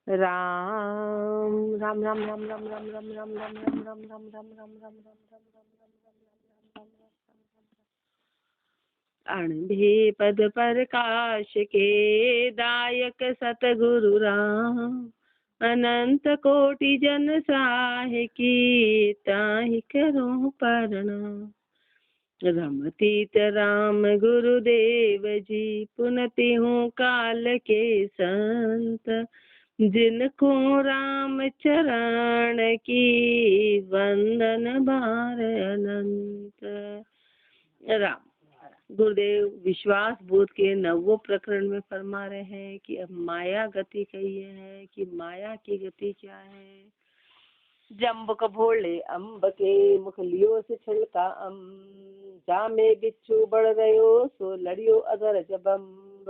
राम राम राम राम राम राम राम राम राम राम राम राम राम राम राम राम राम अणभे पद प्रकाश के दायक सतगुरु राम अनंत कोटि जन साहे की ताहि करो प्रणाम। रमतीत राम गुरुदेव जी पुनति हूँ काल के संत जिनको राम चरण की वंदन बार अनंत। राम गुरुदेव विश्वास बोध के नवो प्रकरण में फरमा रहे हैं कि अब माया गति कही है कि माया की गति क्या है। जम्बुक भोले अम्ब के मुख लियो से छिलका जामे बिच्छू बढ़ रहो सो लड़ियो अदर जबम्ब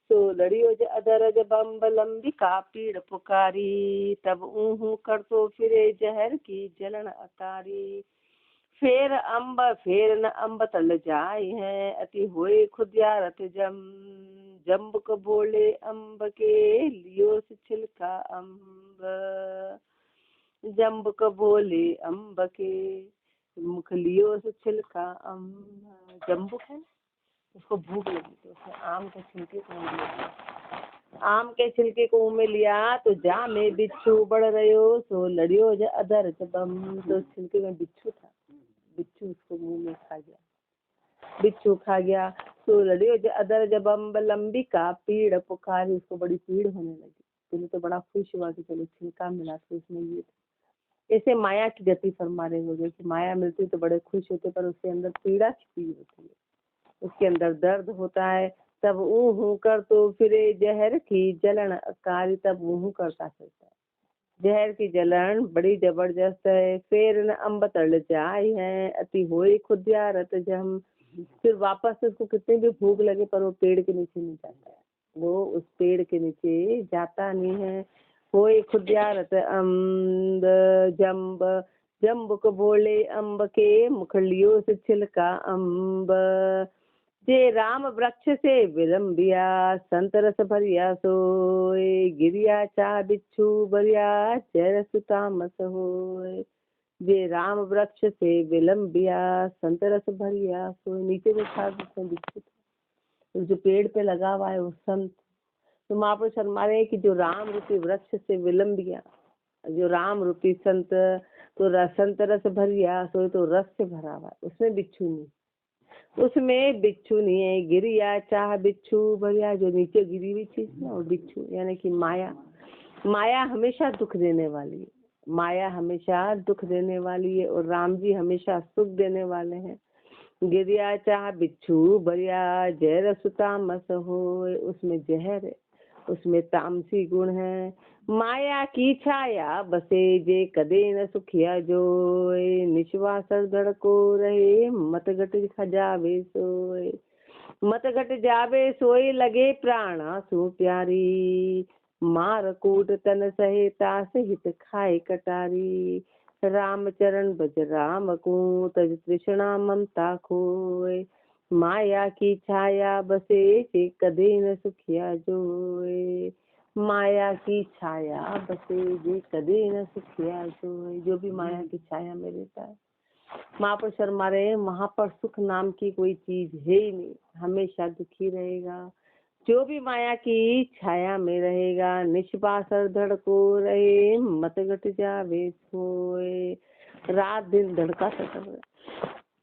सो लड़ियो ज अदर जबम्ब लंबिका पीड़ पुकारी तब ऊहू कर तो फिरे जहर की जलन अकारी। फेर अम्ब फेर न अम्ब तल जाए हैं अति होए खुदियारत जम्बुक भोले अम्ब के लियो से छिलका अम्ब। जम्बुक भोले अम्ब के मुख लियो से छिलका अम्ब। जम्बुक है उसको भूख लगी तो उसने आम के छिलके को मुंह में लिया। आम के छिलके को मुंह में लिया तो जा में बिच्छू बढ़ रहो सो लड़ियो ज अदर जबम। तो छिलके में बिच्छू था, बिच्छू उसको मुंह में खा गया, बिच्छू खा गया तो लड़ियो ज अदर जबम लंबी का पीड़ पुकारी। उसको बड़ी पीड़ होने लगी। पहले तो बड़ा खुश हुआ कि चलो छिलका मिला तो उसमें ये। ऐसे माया की गति फरमा रहे हो कि माया मिलती तो बड़े खुश होते पर उसके अंदर पीड़ा छिपी होती है, उसके अंदर दर्द होता है। तब ऊहू कर तो फिरे जहर की जलन अकारी। तब ऊहू करता फिरता है, जहर की जलन बड़ी जबरदस्त है। फिर न अम्ब तल जाए है अति होई खुदियारत जम। फिर वापस उसको कितनी भी भूख लगे पर वो पेड़ के नीचे नहीं जाता है, वो उस पेड़ के नीचे जाता नहीं है। होए खुदियारत अम्ब जम्ब जम्बुक भोले अम्ब के मुख लियो से छिलका अम्ब। जे राम वृक्ष से विलम्बिया संत रस भरिया सोए गिरिया चा बिच्छू बरिया जय सुतामस होए। जे राम वृक्ष से विलम्बिया संत रस भरिया सोए। नीचे जो था जिसमें बिच्छू था, जो पेड़ पे लगा हुआ है वो संत। तो महापुरुष फरमा रहे कि जो राम रूपी वृक्ष से विलम्ब गया, जो राम रूपी संत तो संत रस भरिया सोए तो रस से भरा हुआ है, उसमें बिच्छू नहीं, उसमें बिच्छू नहीं है। गिरिया चाह बिच्छू भरिया, जो नीचे गिरी हुई चीज ना वो बिच्छू यानी कि माया। माया हमेशा दुख देने वाली है, माया हमेशा दुख देने वाली है और राम जी हमेशा सुख देने वाले हैं। गिरिया चाह बिच्छू भरिया जहर सुतामस होए। उसमें जहर है, उसमें तामसी गुण है। माया की छाया बसे जे कदे न सुखिया जोए निश्वास धड़को रहे मत घट खजावे सोए। मत घट जावे सोए लगे प्राणा सु प्यारी मार कूट तन सहेता सहित खाए कटारी। राम चरण भज राम को तज तृष्णा ममता खोए। माया की छाया बसे जे कदे न सुखिया जोए। माया की छाया बसे जे कदे न सुखिया जोए। जो भी माया की छाया में रहता है, महापुरुष फरमा रहे वहां पर सुख नाम की कोई चीज है ही नहीं, हमेशा दुखी रहेगा। जो भी माया की छाया में रहेगा निष्पासर धड़को रहे मत घट जावे सोए। रात दिन धड़का सतर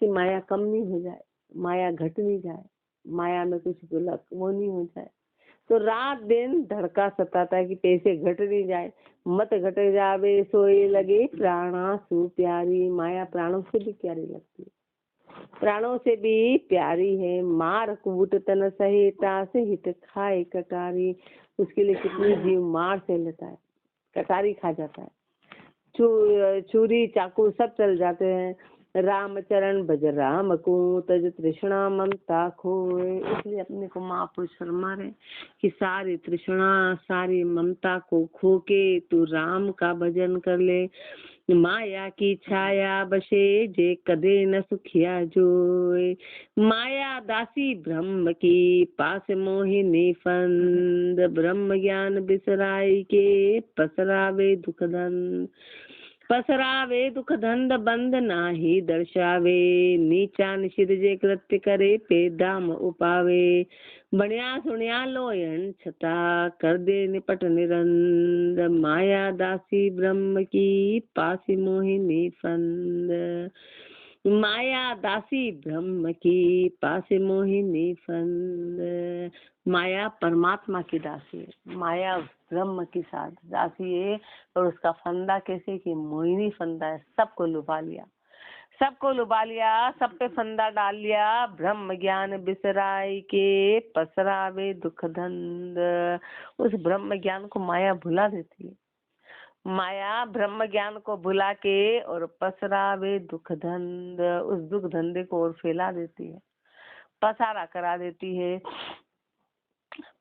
कि माया कम नहीं हो जाए, माया घट नहीं जाए, माया में कुछ गलत वो नहीं हो जाए। तो रात दिन धड़का सताता है कि पैसे घट नहीं जाए। मत घट जावे सोए लगे प्राणा सु प्यारी। माया प्राणों से भी प्यारी लगती है, प्राणों से भी प्यारी है। मार कूट तन सहेता से हित खाए कटारी। उसके लिए कितनी जीव मार से लेता है, कटारी खा जाता है, छुरी चाकू सब चल जाते हैं। राम चरण भज राम को तज तृष्णा ममता खोए। इसलिए अपने को महापुरुष फरमा रहे कि सारी तृष्णा सारी ममता को खो के तू राम का भजन कर ले। माया की छाया बसे जे कदे न सुखिया जोय। माया दासी ब्रह्म की पास मोहिनी फंद। ब्रह्म ज्ञान बिसराई के पसरावे दुख धंध। पसरावे दुख धंध बंध नाही दर्शावे। नीचा निषिद्ध जे कृत्य करे पे दाम उपावे। बणिया सुनिया लोयन छता कर दे निपट निरंद। माया दासी ब्रह्म की पासी मोहिनी फंद। माया दासी ब्रह्म की पासी मोहिनी फंद। माया परमात्मा की दासी है, माया ब्रह्म की साथ दासी है। और उसका फंदा कैसे कि मोहिनी फंदा है, सबको लुभा लिया, सबको लुभा लिया, सब पे फंदा डाल लिया। ब्रह्म ज्ञान बिसराई के पसरावे दुख धंध। उस ब्रह्म ज्ञान को माया भुला देती है। माया ब्रह्म ज्ञान को भुला के और पसरावे दुख धंध, उस दुख धंधे को और फैला देती है, पसारा करा देती है।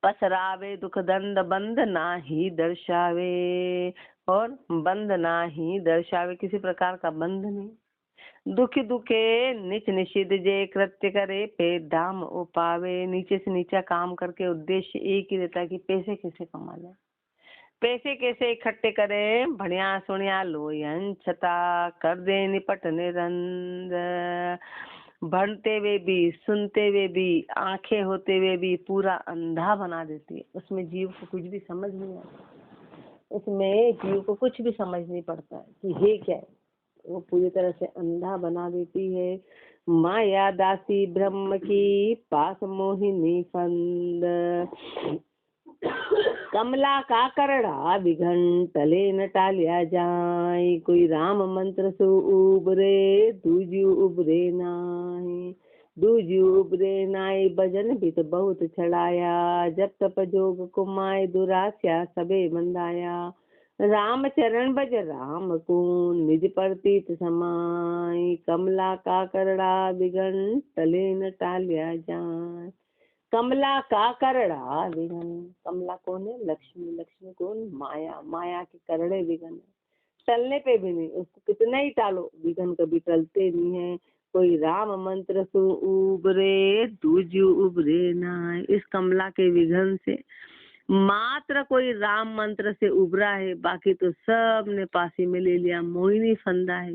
पसरावे दुख दंड बंध नाही दर्शावे। और बंध नाही दर्शावे, किसी प्रकार का बंध नहीं। दुखी दुखे निच निषिद्ध जे कृत्य करे पे दाम उपावे। नीचे से नीचा काम करके उद्देश्य एक ही रहता है कि पैसे कैसे कमा ले, पैसे कैसे इकट्ठे करे। भणिया सुनिया लोयन छता कर दे निपट निरंद। भणते हुए भी, सुनते हुए भी, आंखें होते हुए भी पूरा अंधा बना देती है। उसमें जीव को कुछ भी समझ नहीं आता, उसमें जीव को कुछ भी समझ नहीं पड़ता है कि ये क्या है। वो पूरी तरह से अंधा बना देती है। माया दासी ब्रह्म की पास मोहिनी फंद। कमला का करड़ा विघन तले न टालिया जाए। कोई राम मंत्र सो उबरे दूजू उबरे नाई। दूजू उबरे नाई भजन भी तो बहुत छड़ाया। जब तप जोग कुमाय दुरास्या सबे मंदाया। राम चरण भज राम को निज प्रतीत समाय। कमला का करड़ा विघन तले न टालिया जाए। कमला का करड़ा विघन, कमला कौन है? लक्ष्मी। लक्ष्मी कौन? माया। माया के करड़े विघन है, टलने पे भी नहीं, उसको कितना ही टालो विघन कभी टलते नहीं है। कोई राम मंत्र सु उबरे दूजू उबरे ना। इस कमला के विघन से मात्र कोई राम मंत्र से उबरा है, बाकी तो सब ने पासी में ले लिया। मोहिनी फंदा है,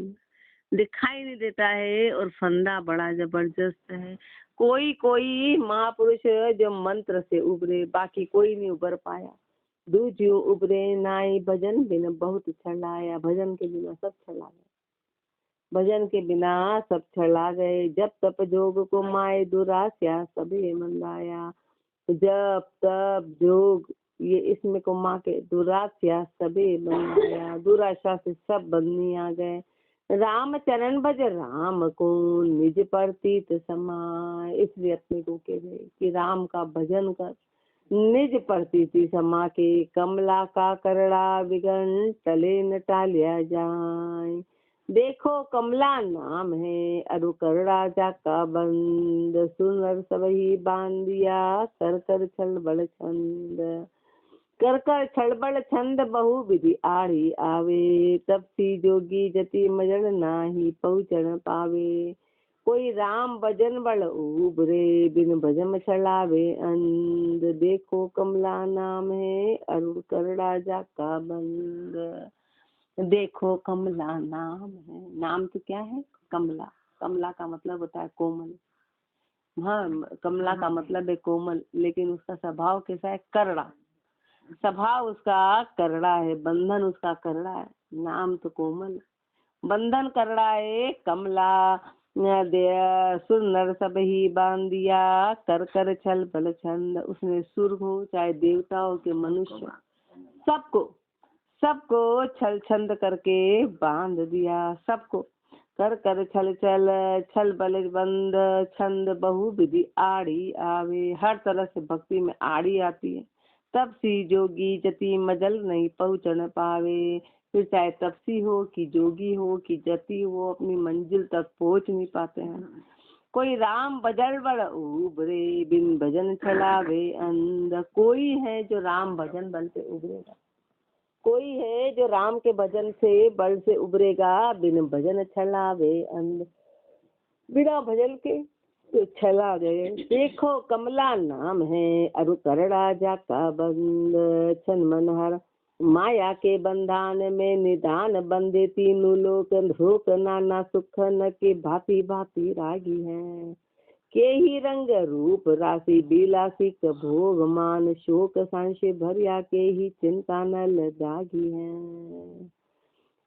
दिखाई नहीं देता है और फंदा बड़ा जबरदस्त है। कोई कोई महापुरुष जो मंत्र से उबरे, बाकी कोई नहीं उबर पाया। दूजू उबरे नाई भजन बिन बहुत छलाया। भजन के बिना सब छला गए, भजन के बिना सब छला गए। जब तप जोग को माए दुरास्या सभी मंदाया। जब तप जोग ये इसमें को माँ के दुरास्या सभी मंदाया। दुराशा से सब बंदी आ गए। राम चरण भज राम को निज प्रतीत समाय। इसलिए अपने को कह गए कि राम का भजन कर, निज प्रतीति समा के। कमला का करड़ा विघन टले न टालिया जाए। देखो कमला नाम है अरु करड़ा जाका बंद। सुनर सबही बांधिया कर कर छल बड़ छंद। कर कर छड़बड़ छंद बहु विधि आड़ी आवे। तब सी जोगी जति मजड़ नाही पहुँचन पावे। कोई राम भजन बड़ उबरे बिन भजन छलावे अंध। देखो कमला नाम है अरुण करड़ा जाका बंद। देखो कमला नाम है, नाम तो क्या है? कमला। कमला का मतलब होता है कोमल। हाँ, कमला का मतलब है कोमल, लेकिन उसका स्वभाव कैसा है? करड़ा। स्वभाव उसका करड़ा है, बंधन उसका करड़ा है। नाम तो कोमल, बंधन करड़ा है। कमला सुर नर सब ही बांधिया कर कर छल बल छंद। उसने सुर हो चाहे देवता हो के मनुष्य, सबको सबको छल छंद करके बांध दिया। सबको कर कर छल छल छल बल बंद छंद बहु विधि आड़ी आवे। हर तरह से भक्ति में आड़ी आती है। तब सी जोगी जति मजल नहीं पहुँचन पावे। फिर चाहे तपसी हो कि जोगी हो कि जति हो, अपनी मंजिल तक पहुँच नहीं पाते हैं। कोई राम भजन बड़ उबरे बिन भजन छलावे अंध। कोई है जो राम भजन बल पे उबरेगा, कोई है जो राम के भजन से बल से उबरेगा, बिन भजन छलावे अंध। बिना भजन के तो छला गए। देखो कमला नाम है, अरु करड़ा जाका बंद। छन मनहर माया के बंधान में निदान बंदे, तीनों लोक धोक नाना सुख न के भांति भांति रागी है। के ही रंग रूप राशि बिलासी भोग मान, शोक सांशे भरिया के ही चिंता नल दागी है।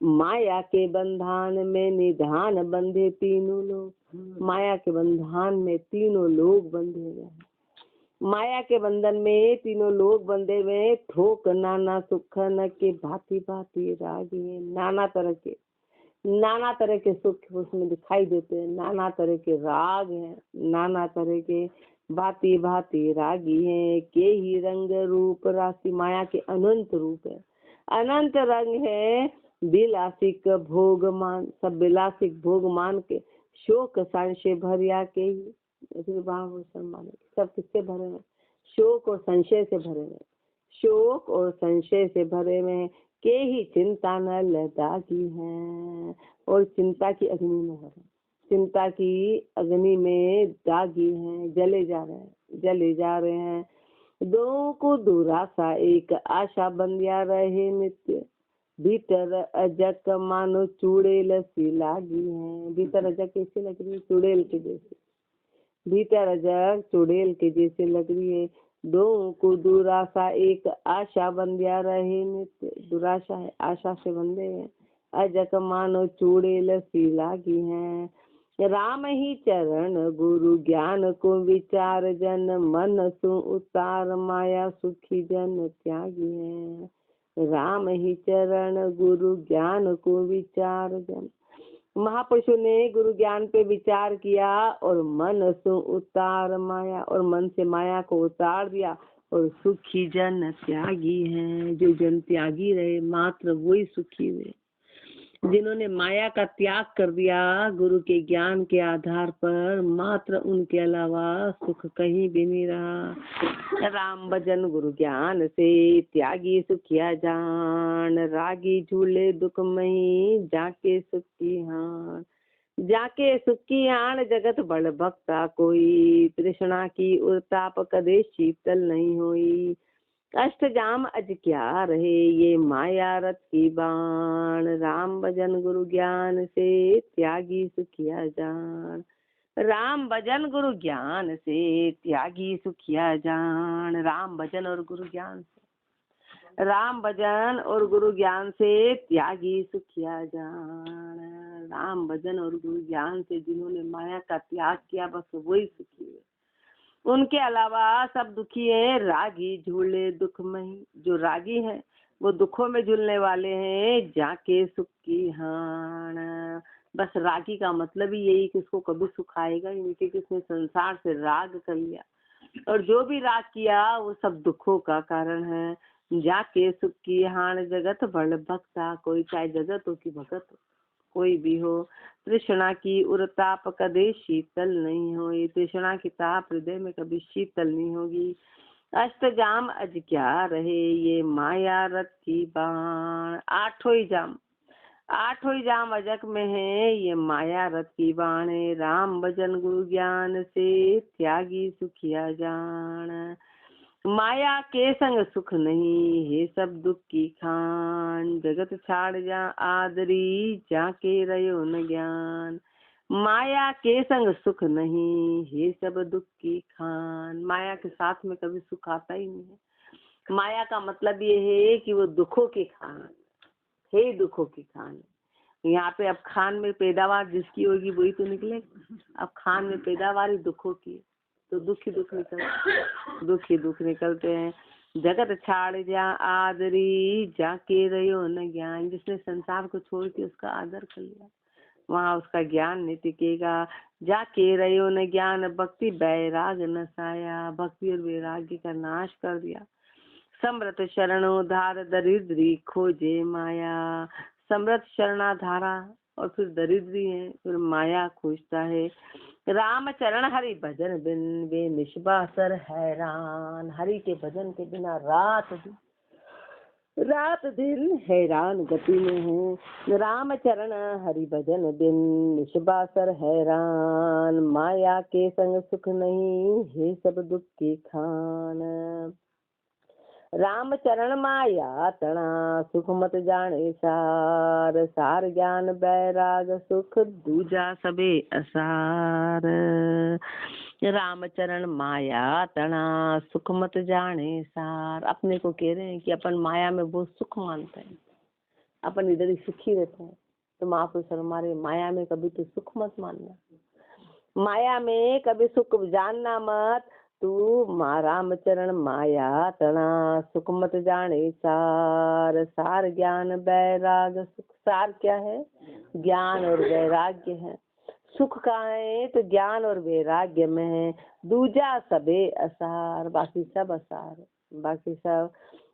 माया के बंधन में निधान बंधे तीनों लोग, माया के बंधन में तीनों लोग बंधे हुए। माया के बंधन में तीनों लोग बंधे हुए, थोक नाना सुख न के भांति भांति रागी है। नाना तरह के सुख उसमें दिखाई देते हैं, नाना तरह के राग हैं, नाना तरह के भांति भांति रागी हैं। के ही रंग रूप राशि, माया के अनंत रूप है, अनंत रंग है। बिलासिक भोग मान, सब बिलासिक भोग मान के, शोक संशय भरिया के ही सब किससे भरे हैं? शोक और संशय से भरे हैं, शोक और संशय से भरे में। के ही चिंता न लदागी है, और चिंता की अग्नि में है, चिंता की अग्नि में दागी हैं, जले जा रहे हैं। दो को दुराशा एक आशा बंदिया रहे नित्य, भीतर अजक मानो चुड़ैल सी लागी है। भीतर अजक कैसे लग रही है? चुड़ैल के जैसे, भीतर अजक चुड़ैल के जैसे लग रही है। दो को दुराशा एक आशा बंदिया रहे नित्य, दुराशा है, आशा से बंधे हैं। अजक मानो चुड़ैल सी लागी है। राम ही चरण गुरु ज्ञान को विचार जन, मन सु उतार माया सुखी जन त्यागी है। राम ही चरण गुरु ज्ञान को विचार जन, महापुरुषों ने गुरु ज्ञान पे विचार किया और मन से उतार माया, और मन से माया को उतार दिया। और सुखी जन त्यागी हैं, जो जन त्यागी रहे मात्र वही सुखी हुए, जिन्होंने माया का त्याग कर दिया गुरु के ज्ञान के आधार पर, मात्र उनके अलावा सुख कहीं भी नहीं रहा। राम भजन गुरु ज्ञान से त्यागी सुखिया जान, रागी झूले दुखमयी जाके सुखी हान। जाके सुखी हान जगत बड़ भक्ता कोई, तृष्णा की उरताप कदे शीतल नहीं हुई। अष्ट जाम अज क्या रहे ये माया रथ की बाण, राम भजन गुरु ज्ञान से त्यागी सुखिया जान। राम भजन गुरु ज्ञान से त्यागी सुखिया जान। राम भजन और गुरु ज्ञान से, राम भजन और गुरु ज्ञान से त्यागी सुखिया जान। राम भजन और गुरु ज्ञान से जिन्होंने माया का त्याग किया बस वही सुखी है, उनके अलावा सब दुखी है। रागी झूले दुखमयी, जो रागी है वो दुखों में झूलने वाले हैं। जाके सुख की हान, बस रागी का मतलब ही यही कि उसको कभी सुख आएगा ही नहीं, क्योंकि उसने संसार से राग कर लिया, और जो भी राग किया वो सब दुखों का कारण है। जाके सुख की हान जगत बड़ भक्ता कोई, चाहे जगत हो कि भगत हो कोई भी हो। तृष्णा की उरताप कदे शीतल नहीं होई, तृष्णा की ताप हृदय में कभी शीतल नहीं होगी। अष्टजाम अज क्या रहे ये माया रथ की बाण, आठों ही जाम अजक में है ये माया रथ की बाण है। राम भजन गुरु ज्ञान से त्यागी सुखिया जान, माया के संग सुख नहीं है सब दुख की खान। जगत छाड़ जा आदरी जाके रहो न ज्ञान, माया के संग सुख नहीं है सब दुख की खान। माया के साथ में कभी सुख आता ही नहीं है। माया का मतलब ये है कि वो दुखों की खान है, दुखों की खान। यहाँ पे अब खान में पैदावार जिसकी होगी वही तो निकले। अब खान में पैदावार ही दुखों की, तो दुख ही दुख निकलते हैं। जगत छाड़ जा आदरी जाके रहो न ज्ञान, जिसने संसार को छोड़ के उसका आदर कर लिया वहाँ उसका ज्ञान नहीं टिकेगा। जाके रहो न ज्ञान भक्ति बैराग नसाया, भक्ति और वैराग्य का नाश कर दिया। समृत शरणोधार दरिद्री खोजे माया, समृत शरणाधारा और फिर दरिद्री है, फिर माया खोजता है। राम चरण हरि भजन बिन वे निष्बासर हैरान, हरि के भजन के बिना रात दिन रात दिन हैरान गति में है, राम चरण हरि भजन दिन, निशबासर हैरान, माया के संग सुख नहीं, हे सब दुख के खान। राम चरण माया तना, सुख मत जाने सार, सार ज्ञान बैराग सुख, दूजा सबे असार। राम चरण माया तना, सुख मत जाने सार। अपने को कह रहे हैं कि अपन माया में बहुत सुख मानते हैं, अपन इधर ही सुखी रहते हैं। तो महापुरुष हमारे माया में कभी तो सुख मत मानना, माया में कभी सुख जानना मत। तू राम चरण माया तना, सुख मत जाने सार, सार ज्ञान बैराग सुख। सार क्या है? ज्ञान और वैराग्य है। सुख कहाँ है? तो ज्ञान और वैराग्य में है। दूजा सबे असार, बाकी सब असार, बाकी सब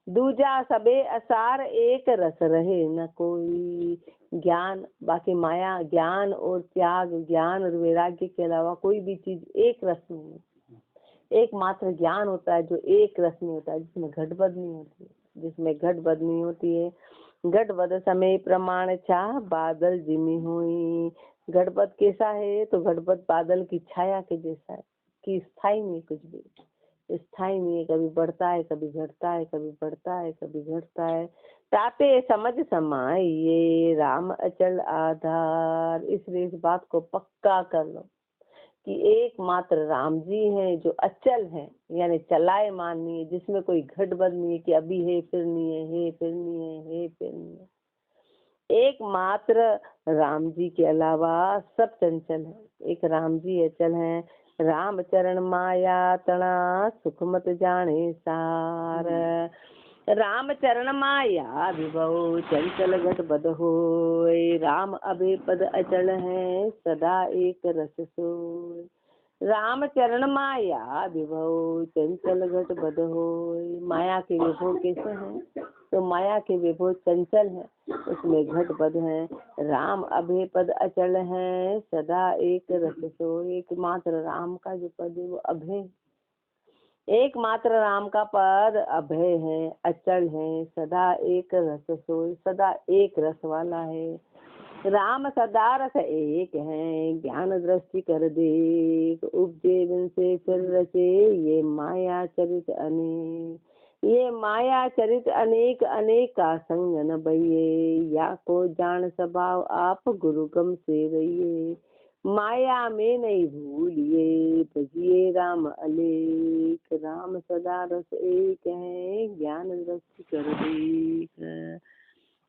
दूजा सबे असार, एक रस रहे न कोई। ज्ञान बाकी माया, ज्ञान और त्याग, ज्ञान और वैराग्य के अलावा कोई भी चीज एक रस में, एकमात्र ज्ञान होता है जो एक रस में होता है, जिसमें घटबद नहीं होती, जिसमें घटबद नहीं होती है। घटबद समय प्रमाण छा, बादल जिमी हुई। घटबद कैसा है? तो घटबद बादल की छाया के जैसा है कि स्थायी नहीं, कुछ भी स्थायी नहीं है, कभी बढ़ता है कभी घटता है, कभी बढ़ता है कभी घटता है। ताते समझ समाइए, राम अचल आधार। इसलिए इस बात को पक्का कर लो कि एकमात्र राम जी हैं जो अचल हैं, यानी चलायमान नहीं है, जिसमें कोई घटबद नहीं है कि अभी है फिर नहीं है, फिर नहीं है, फिर नहीं है। एकमात्र राम जी के अलावा सब चंचल है, एक राम जी अचल हैं। राम चरण माया तना, सुख मत जाने सार। राम चरण माया विभव, चंचल घट बद होय। राम अभे पद अचल है, सदा एक रस सोय। राम चरण माया विभव, चंचल घट बद होय। माया के विभव कैसे हैं? तो माया के विभव चंचल है, उसमें घट बद है। राम अभे पद अचल है, सदा एक रस सोय। एकमात्र राम का जो पद है वो अभय, एकमात्र राम का पद अभय है, अचल है, सदा एक रस सोय, सदा एक रस वाला है। राम सदा रस एक है, ज्ञान दृष्टि कर देख। उपजे बिन से फिर रचे, ये माया चरित अनेक। ये माया चरित अनेक, अनेक का संग न बहिए। या को जान स्वभाव आप, गुरु गम से रहिए। माया में नहीं भूलिए, भजिए राम अलेख। राम सदा रस एक है, ज्ञान दृष्टि कर देख।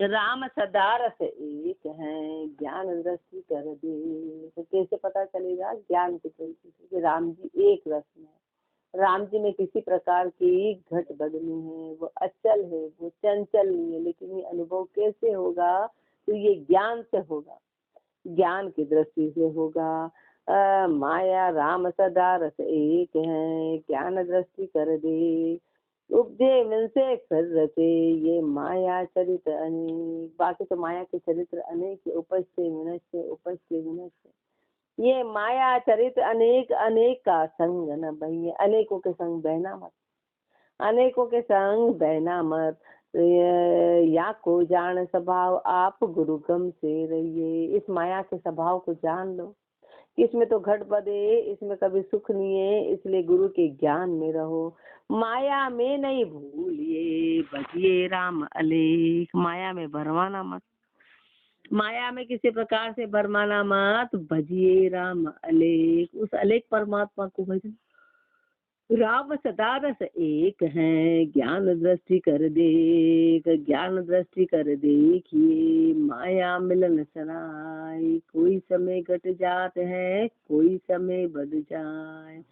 राम सदा रस एक है, ज्ञान दृष्टि कर दे। तो कैसे पता चलेगा? ज्ञान के तरीके से। राम जी एक रस में है, राम जी में किसी प्रकार की घट बद नहीं है, वो अचल है, वो चंचल नहीं है। लेकिन ये अनुभव कैसे होगा? तो ये ज्ञान से होगा, ज्ञान की दृष्टि से होगा। माया राम सदा रस एक है, ज्ञान दृष्टि कर दे। उपजे मन से फिर रचे, ये माया चरित्र अनेक। बाकी तो माया के चरित्र अनेक, उपज से विनश से, उपज से विनश से। ये माया चरित्र अनेक, अनेक का संग न बहिए। अनेकों के संग बहना मत, अनेकों के संग बहना मत। या को जान स्वभाव आप, गुरु गम से रहिए। इस माया के स्वभाव को जान लो, इसमें तो घट बद है, इसमें कभी सुख नहीं है, इसलिए गुरु के ज्ञान में रहो। माया में नहीं भूलिए, भजिए राम अलेख। माया में भरमाना मत, माया में किसी प्रकार से भरमाना मत, भजिए राम अलेख। उस अलेख परमात्मा को भजन। राम सदा रस एक है, ज्ञान दृष्टि कर देख। ज्ञान दृष्टि कर देखिए, माया मिलन सराय। कोई समय घट जात है, कोई समय बद जाए।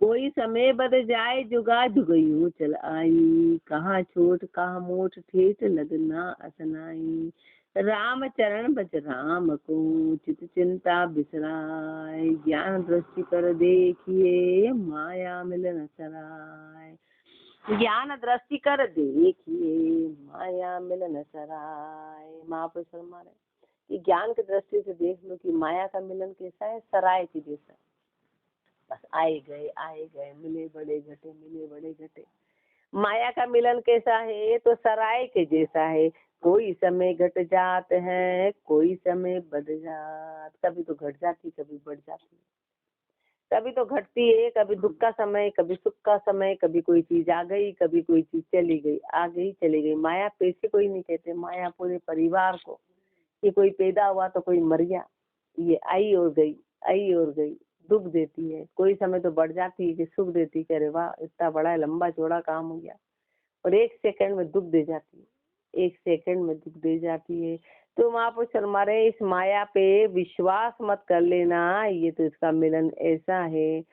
कोई समय बद जाए, जुगा जुगयू चल आई। कहाँ छोट कहाँ मोट, ठेठ लगना असनाई। राम चरण बज राम को, चित चिंता बिसराय। ज्ञान दृष्टि कर देखिए, माया मिलन सराय। ज्ञान दृष्टि कर देखिए, माया मिलन सराय। महापुरुष फरमा रहे कि ज्ञान की दृष्टि से देख लो कि माया का मिलन कैसा है, सराय की जैसा है। बस आए गए, मिले बड़े घटे, मिले बड़े घटे। माया का मिलन कैसा है, तो सराय के जैसा है, कोई समय घट जात है, कोई समय बढ़ जात। कभी तो घट जाती, कभी बढ़ जाती, कभी तो घटती है, कभी दुख का समय, कभी सुख का समय, कभी कोई चीज आ गई, कभी कोई चीज चली गई, आ गई चली गई। माया पैसे कोई नहीं कहते, माया पूरे परिवार को, कि कोई पैदा हुआ तो कोई मर गया, ये आई और गई, आई और गई, दुख देती है। कोई समय तो बढ़ जाती है कि सुख देती है, अरे वाह इतना बड़ा लंबा चौड़ा काम हो गया, और एक सेकंड में दुख दे जाती है, एक सेकंड में दुख दे जाती है। तो महापुरुष शर्मा रे, इस माया पे विश्वास मत कर लेना, ये तो इसका मिलन ऐसा है।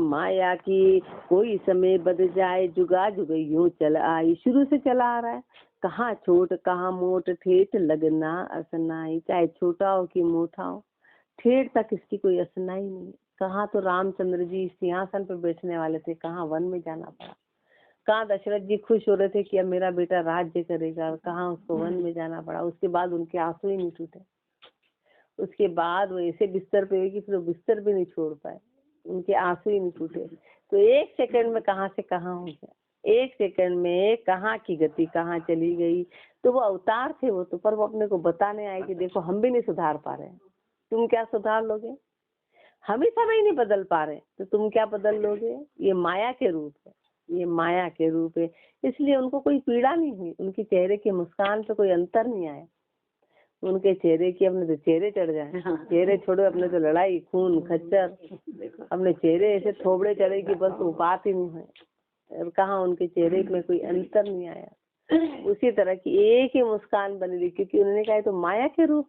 माया की कोई समय बद जाए, जुगा जुग यूं चल आई। शुरू से चला आ रहा है, कहाँ छोट कहाँ मोट, ठेठ लगना असनाई। चाहे छोटा हो कि मोटा हो, ठेठ तक इसकी कोई असनाई नहीं। कहाँ तो रामचंद्र जी सिंहासन पर बैठने वाले थे, कहाँ वन में जाना पड़ा। कहाँ दशरथ जी खुश हो रहे थे कि अब मेरा बेटा राज्य करेगा, कहाँ उसको वन में जाना पड़ा। उसके बाद उनके आंसू ही नहीं टूटे, उसके बाद वो ऐसे बिस्तर पे हुए कि फिर वो बिस्तर भी नहीं छोड़ पाए, उनके आंसू ही नहीं टूटे। तो एक सेकंड में कहाँ से कहाँ हो गया, एक सेकंड में कहाँ की गति कहाँ चली गई। तो वो अवतार थे वो तो, पर वो अपने को बताने आए कि देखो हम भी नहीं सुधार पा रहे हैं, तुम क्या सुधार लोगे, हम ही समय नहीं बदल पा रहे, तो तुम क्या बदल लोगे। ये माया के रूप है, ये माया के रूप है। इसलिए उनको कोई पीड़ा नहीं हुई, उनकी चेहरे की मुस्कान पे कोई अंतर नहीं आया। उनके चेहरे की, अपने तो चेहरे चढ़ जाए, चेहरे छोड़ो, अपने तो लड़ाई खून खच्चर, अपने चेहरे ऐसे थोबड़े चढ़े कि बस वो बात ही नहीं है। और कहाँ उनके चेहरे में कोई अंतर नहीं आया, उसी तरह की एक ही मुस्कान बनी रही, क्योंकि उन्होंने कहा तो माया के रूप,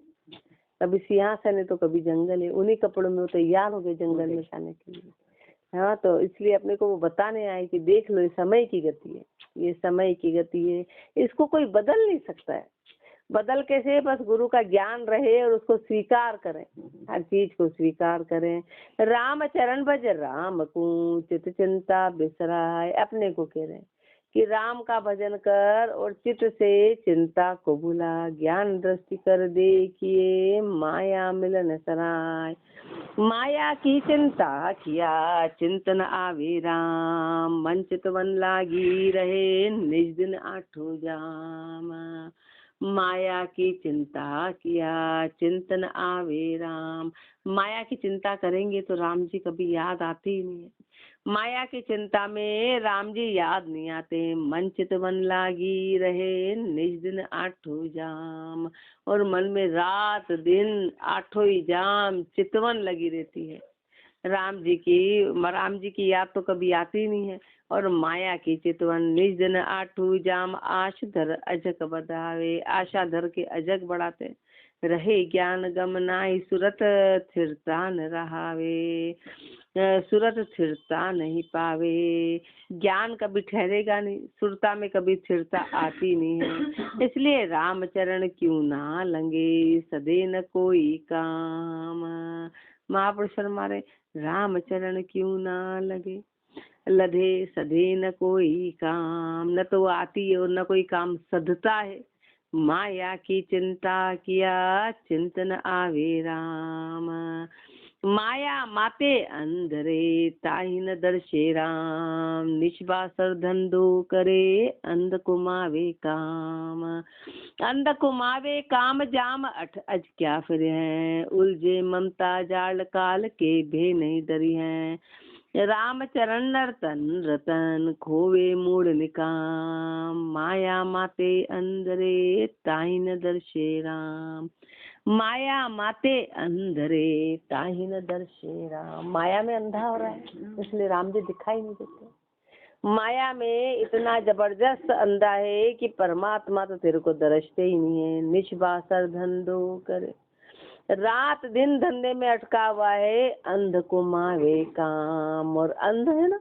कभी सिंहासन है तो कभी जंगल है। उन्हीं कपड़ों में वो तैयार हो गए जंगल में जाने के लिए। हाँ, तो इसलिए अपने को वो बताने आए कि देख लो ये समय की गति है, ये समय की गति है, इसको कोई बदल नहीं सकता है। बदल कैसे, बस गुरु का ज्ञान रहे और उसको स्वीकार करें, हर चीज को स्वीकार करें। राम चरण भज राम को, चित चिंता बिसराय। अपने को कह रहे हैं कि राम का भजन कर और चित्त से चिंता को भुला। ज्ञान दृष्टि कर देखिए, माया मिलन सराय। माया की चिंता किया, चिंतन आवे राम। मन चित वन लागी रहे, निज दिन आठों जाम। माया की चिंता किया, चिंतन आवे राम। माया की चिंता करेंगे तो राम जी कभी याद आते ही नहीं है। माया की चिंता में राम जी याद नहीं आते। मन चित मन लागी रहे, निज दिन आठों जाम। और मन में रात दिन आठों ही जाम चितवन लगी रहती है। राम जी की याद तो कभी आती नहीं है। और माया की चितवन, निज दिन आठू जाम। आश धर अजक बधावे, आशा धर के अजक बढ़ाते रहे। ज्ञान गम नाहि, सुरत स्थिरता न रहावे। सुरत स्थिरता नहीं पावे। ज्ञान कभी ठहरेगा नहीं, सुरता में कभी स्थिरता आती नहीं है। इसलिए राम चरण क्यों ना लंगे, सदे न कोई काम। महापुरुष हमारे राम चरण क्यों ना लगे, लधे सधे न कोई काम। न तो आती है और न कोई काम सधता है। माया की चिंता किया, चिंतन आवे राम। माया माते अंधरे, ताहि न दर्शे राम। निष्बासर धंधो करे, अंध कुमावे काम। अंध कुमावे काम, जाम अठ अज क्या फिर है। उलझे ममता जाल, काल के भे नहीं डरी है। राम चरण नर्तन रतन, खोवे मूड निकाम। माया माते अंधरे, ताहि न दर्शे राम। माया माते अंधरे, ताहि न दर्शे राम। माया में अंधा हो रहा है, इसलिए राम जी दिखाई नहीं देते। माया में इतना जबरदस्त अंधा है कि परमात्मा तो तेरे को दर्शते ही नहीं है। निष्बासर धंधो करे, रात दिन धंधे में अटका हुआ है। अंध को मावे काम, और अंध है ना,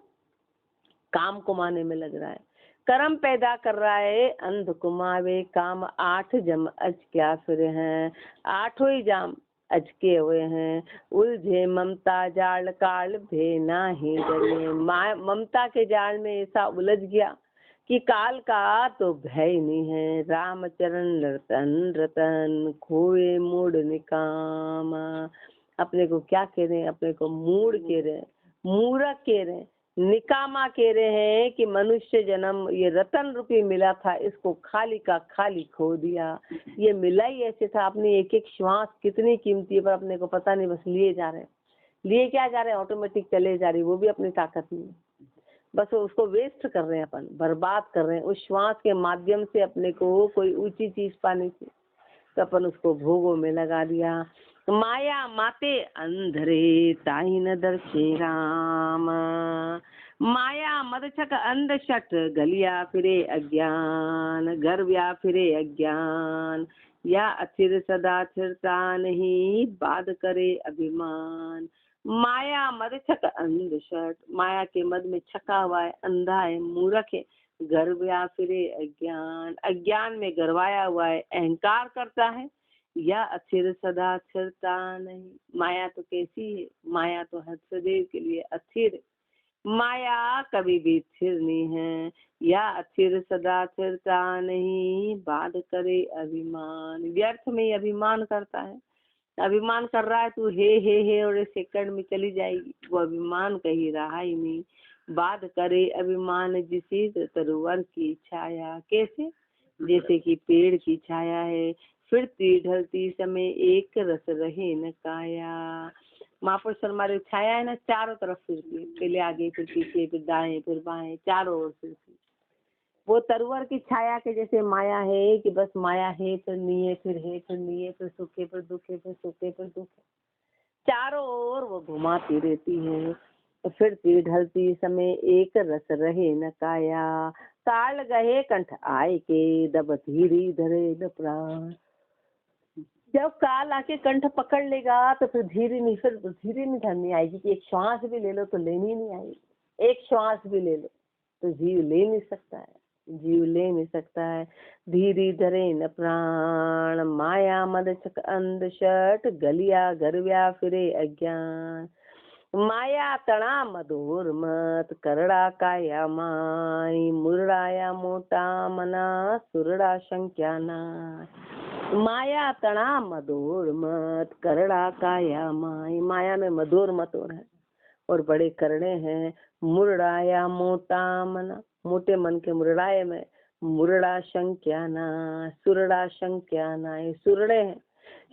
काम कमाने में लग रहा है, कर्म पैदा कर रहा है। अंध कुमावे काम, आठ जम अज क्या फिर हैं। आठों ही जाम अजके हुए हैं। उलझे ममता जाल, काल भे नाही डरे। ममता के जाल में ऐसा उलझ गया कि काल का तो भय नहीं है। राम चरण रतन रतन, खोए मूड निकाम। अपने को क्या कह रहे हैं, अपने को मूड कह रहे हैं, मूरख कह रहे हैं। निकामा कह रहे हैं कि मनुष्य जन्म ये रतन रूपी मिला था, इसको खाली का खाली खो दिया। ये मिला ही ऐसे था, अपनी एक एक श्वास कितनी कीमती है पर अपने को पता नहीं, बस लिए जा रहे हैं। लिए क्या जा रहे हैं, ऑटोमेटिक चले जा रही, वो भी अपनी ताकत नहीं है, बस उसको वेस्ट कर रहे हैं, अपन बर्बाद कर रहे हैं। उस श्वास के माध्यम से अपने को कोई ऊंची चीज पानी थी तो अपन उसको भोगों में लगा दिया। माया माते अंधरे ताही न दर्शे राम, माया मदछक अंध शट गलिया फिरे अज्ञान, घर व्या फिरे अज्ञान, या अथिर सदा थिरता नहीं बाध करे अभिमान। माया मद छक अंध शट, माया के मद में छका हुआ है, अंधा है, मूर्ख है, गर्व या फिरे अज्ञान, अज्ञान में गरवाया हुआ है, अहंकार करता है, या अस्थिर सदा स्थिरता नहीं। माया तो कैसी है, माया तो हर सदैव के लिए अस्थिर, माया कभी भी स्थिर नहीं है, या अस्थिर सदा स्थिरता नहीं बाध करे अभिमान। व्यर्थ में ही अभिमान करता है, अभिमान कर रहा है तू हे और एक सेकंड में चली जाएगी, वो अभिमान कहीं रहा ही नहीं। बात करे अभिमान जिसे तरुवर की छाया, कैसे, जैसे कि पेड़ की छाया है, फिरती ढलती समय एक रस रहे न काया। महापुरुष हमारे छाया है ना, चारों तरफ फिरती, पहले आगे फिर पीछे फिर दाएं फिर बाएं, चारों ओर फिरती। वो तरुवर की छाया के जैसे माया है कि बस माया है फिर नहीं है, फिर है फिर नहीं है, फिर सुखे फिर दुखे, फिर सुखे फिर दुखे, चारों ओर वो घुमाती रहती है। फिरती ढलती समय एक रस रहे न काया, काल गहे कंठ आए के दब धीरी धरे न प्राण। जब काल आके कंठ पकड़ लेगा तो फिर धीरे नहीं धरनी आएगी कि एक श्वास भी ले लो तो लेनी नहीं आएगी, एक श्वास भी ले लो तो जीव ले नहीं सकता है, जीव ले नहीं सकता है। धीरी धरे न प्राण, माया मद छक अंध शट गलिया गरव्या फिरे अज्ञान। माया तणा मधुर मत करड़ा काया माई, मुरड़ाया मोटा मना सुरड़ा शंक्या नाय। माया तणा मधुर मत करड़ा काया माई, माया में मधुर मत है और बड़े करड़े हैं। मुरड़ाया मोटा मना, मोटे मन के मुरड़ाए में, मुरड़ा शंक्या ना सुरड़ा शंक्या ना, ये सुरड़े हैं,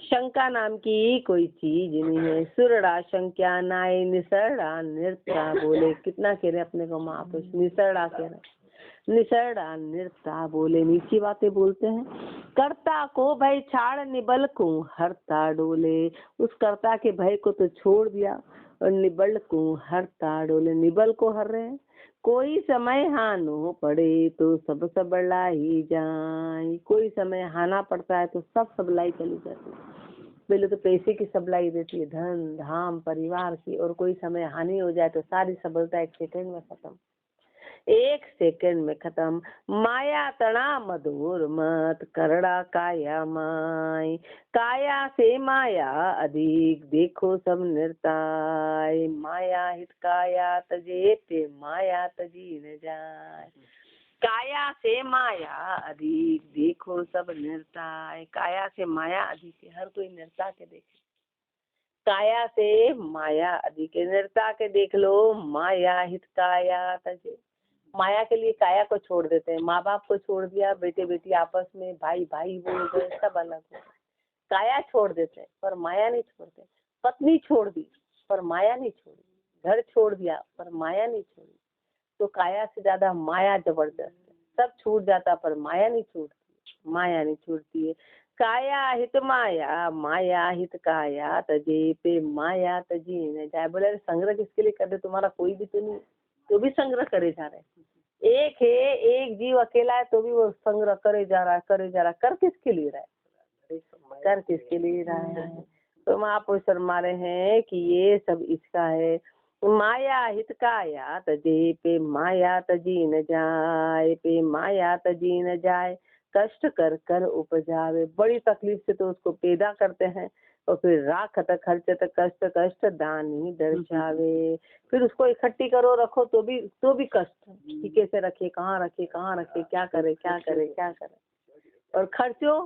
शंका नाम की कोई चीज नहीं है। सुरड़ा शंक्या नाय निसरड़ा नृत्या बोले, कितना कह रहे अपने को महापुरुष, निसरड़ा कह रहे, निसरड़ा नृत्या बोले, नीची बातें बोलते हैं। कर्ता को भय छाड़ निबल को हरता डोले, उस कर्ता के भय को तो छोड़ दिया और निबल को हरता डोले, निबल को हर रहे हैं। कोई समय हानो पड़े तो सब सबलाई जाए, कोई समय हाना पड़ता है तो सब सबलाई चली जाती है। पहले तो पैसे की सबलाई देती है, धन धाम परिवार की, और कोई समय हानि हो जाए तो सारी सबलता एक सेकंड में खत्म, एक सेकंड में खत्म। माया तना मधुर मत करड़ा काया माय, काया से माया अधिक देखो सब निर्ताय। माया हित काया तजे पे माया तजी न जाए, काया से माया अधिक देखो सब निर्ताय। काया से माया अधिक है, हर कोई निर्ता के देखे, काया से माया अधिक है, निर्ता के देख लो। माया हित काया तजे, माया के लिए काया को छोड़ देते हैं, माँ बाप को छोड़ दिया, बेटे बेटी आपस में भाई भाई बोल गए, सब अलग हो, काया छोड़ देते हैं पर माया नहीं छोड़ते। पत्नी छोड़ दी पर माया नहीं छोड़ी, घर छोड़ दिया पर माया नहीं छोड़ी, तो काया से ज्यादा माया जबरदस्त है। सब छूट जाता पर माया नहीं छूटती, माया नहीं छूटती है। काया हित माया, माया हित काया तजे पे माया तजी न जाए। बोले संग्रह किसके लिए कर दे, तुम्हारा कोई भी तो नहीं, तो भी संग्रह करे जा रहे हैं। एक है, एक जीव अकेला है तो भी वो संग्रह करे जा रहा है, करे जा रहा है, कर किसके लिए रहा है, कर किसके लिए रहा है। तो महापुरुष फरमा रहे हैं कि ये सब इसका है। माया हित काया तजे पे माया तजी न जाए, पे माया तजी न जाए, कष्ट कर कर उपजावे। बड़ी तकलीफ से तो उसको पैदा करते हैं और फिर राखत खर्चत कष्ट कष्ट दानी दर्शावे। फिर उसको इकट्ठी करो रखो तो भी कष्ट कि कैसे रखे, कहाँ रखे, क्या करे क्या करे क्या करे, और खर्चो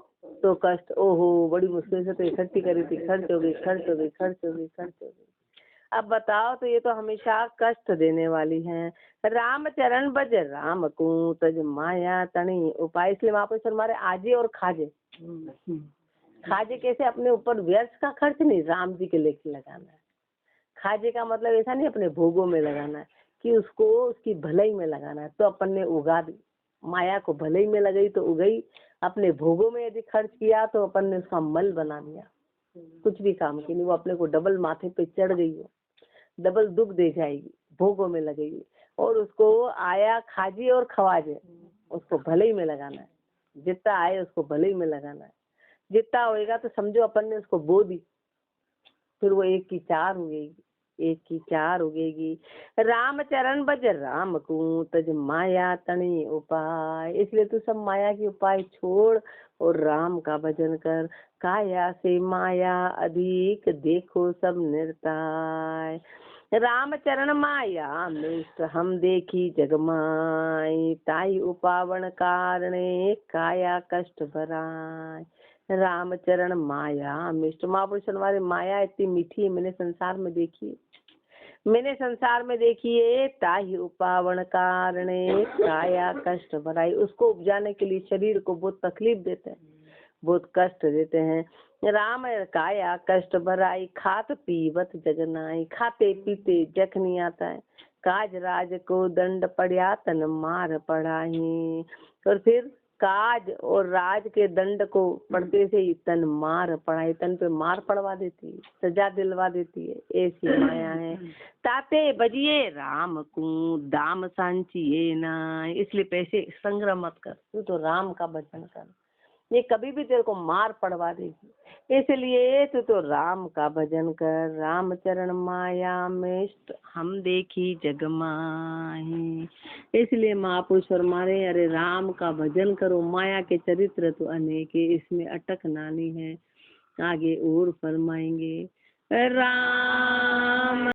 तो कष्ट, ओहो बड़ी मुश्किल से तो इकट्ठी करी थी, खर्च हो गई। अब बताओ, तो ये तो हमेशा कष्ट देने वाली है। राम चरण भज राम को तज माया तणी उपाय। इसलिए महापुरुष हमारे आजे और खाजे। खाजे कैसे? अपने ऊपर व्यर्थ का खर्च नहीं, राम जी के लेके लगाना है। खाजे का मतलब ऐसा नहीं अपने भोगों में लगाना है, कि उसको उसकी भलाई में लगाना है। तो अपन ने उगा दी, माया को भलाई में लगाई तो उगई। अपने भोगों में यदि खर्च किया तो अपन ने उसका मल बना दिया, कुछ भी काम की नहीं। वो अपने को डबल माथे पे चढ़ गई हो, डबल दुख दे जाएगी, भोगों में लगेगी। और उसको आया खाजी और खवाजे, उसको भलाई में लगाना है। जितना आए उसको भलाई में लगाना है। जितना होएगा तो समझो अपन ने उसको बो दी, फिर वो एक की चार उगेगी, एक की चार उगेगी। राम चरण भज राम को तज माया तणी उपाय। इसलिए तू सब माया के उपाय छोड़ और राम का भजन कर। काया से माया अधिक देखो सब निर्ताय। राम चरण माया मिष्ट हम देखी जगमाई। ताई उपावन कारणे काया कष्ट भराय। राम चरण माया मिष्ट। महापुरुष हमारे माया इतनी मीठी है, मैंने संसार में देखी है, मैंने संसार में देखी है। ताही उपावन कारणे काया कष्ट भराई। उसको उपजाने के लिए शरीर को बहुत तकलीफ देते हैं, बहुत कष्ट देते हैं। राम काया कष्ट भराई खात पीवत जगनाई। खाते पीते जख नहीं आता है। काज राज को दंड पड़ा तन मार पड़ाही। और फिर काज और राज के दंड को पढ़ते से ही तन मार पड़ाई, तन पे मार पड़वा देती है, सजा दिलवा देती है। ऐसी माया है। ताते बजिए राम को दाम सांचिए ना। इसलिए पैसे संग्रह मत कर, तू तो राम का भजन कर, ये कभी भी तेरे को मार पड़वा देगी। इसलिए तू तो राम का भजन कर। राम चरण माया मिष्ट हम देखी जग माही। इसलिए महापुरुष और मारे, अरे राम का भजन करो। माया के चरित्र तो अनेक है, इसमें अटकना नहीं है। आगे और फरमाएंगे। राम